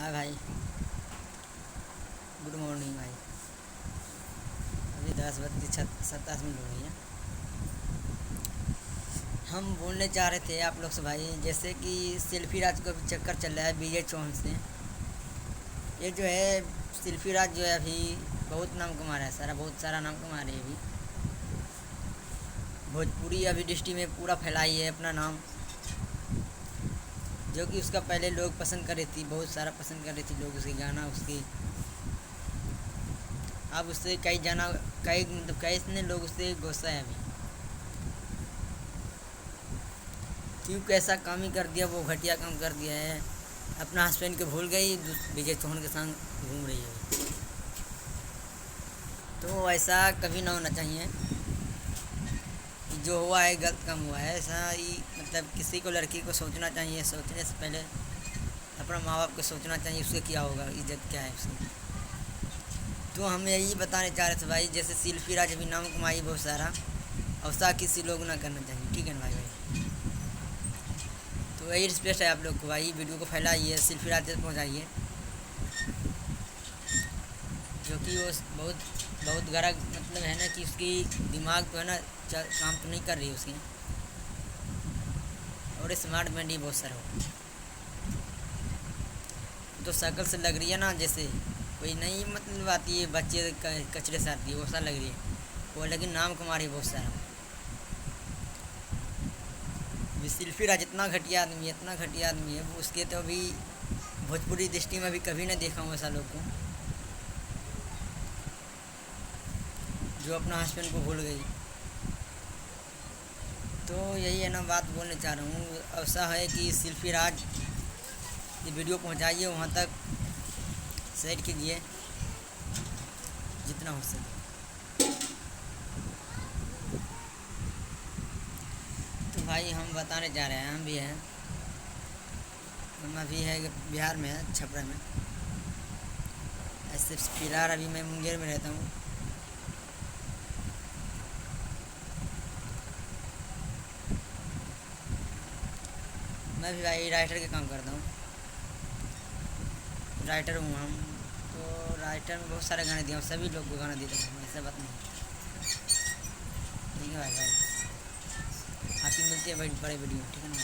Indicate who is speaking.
Speaker 1: हाँ भाई, good morning भाई। अभी 10 बज के 27 मिनट हो गई है। हम बोलने चाह रहे थे आप लोग से भाई, जैसे कि सेल्फी राज का भी चक्कर चल रहा है विजय चौहान से। ये जो है सेल्फी राज जो है अभी बहुत नाम कमा रहा है, बहुत सारा नाम कमा रही है अभी। भोजपुरी अभी डिस्ट्रिक्ट में पूरा फैलाई है अपना नाम, जो कि उसका पहले लोग पसंद कर रही थी, बहुत सारा पसंद कर रही थी लोग उसके गाना उसकी। अब उससे कई मतलब कई इतने लोग उससे गुस्सा है अभी, क्यों कैसा काम ही कर दिया, वो घटिया काम कर दिया है। अपना हस्बैंड को भूल गई, विजय चौहान के संग घूम रही है। तो ऐसा कभी ना होना चाहिए कि जो हुआ है गलत काम हुआ है, ऐसा ही मतलब किसी को लड़की को सोचना चाहिए, सोचने से पहले अपना माँ बाप को सोचना चाहिए उसके क्या होगा, इज्जत क्या है उसकी। तो हम यही बताने चाह रहे थे भाई, जैसे सेल्फी राज अभी नाम कमाई बहुत सारा, और सा किसी लोग ना करना चाहिए, ठीक है ना भाई। तो यही रिक्वेस्ट है आप लोग को भाई, वीडियो को फैलाइए, सेल्फी राज तक पहुँचाइए, जो कि वो बहुत बहुत गलत मतलब है ना, कि उसकी दिमाग तो है ना काम तो नहीं कर रही उसकी, और स्मार्ट बैंड ही बहुत सारा हो। तो शक्ल से लग रही है ना जैसे कोई नहीं मतलब आती है बच्चे कचरे से आती है, वो सा लग रही है वो, लेकिन नाम कमा रही है बहुत सारा। ये सेल्फी राज इतना घटिया आदमी है, इतना घटिया आदमी है वो, उसके तो अभी भोजपुरी दृष्टि में अभी कभी नहीं देखा हूँ ऐसा लोग को, जो अपना हस्बैंड को भूल गई। तो यही है ना बात बोलने चाह रहा हूँ, ऐसा है कि सेल्फी राज ये वीडियो पहुँचाइए वहाँ तक, शेयर कीजिए जितना हो सके। तो भाई हम बताने जा रहे हैं, हम भी हैं, हम अभी है बिहार में है, छपरा में। ऐसे फिलहाल अभी मैं मुंगेर में रहता हूँ। मैं भी भाई राइटर का काम करता हूँ, राइटर हूँ हम। तो राइटर में बहुत सारे गाने दिए हूँ, सभी लोग को गाना देता हूँ, ऐसा बात नहीं। ठीक है भाई, आके मिलते हैं भाई बड़े वीडियो, ठीक है ना।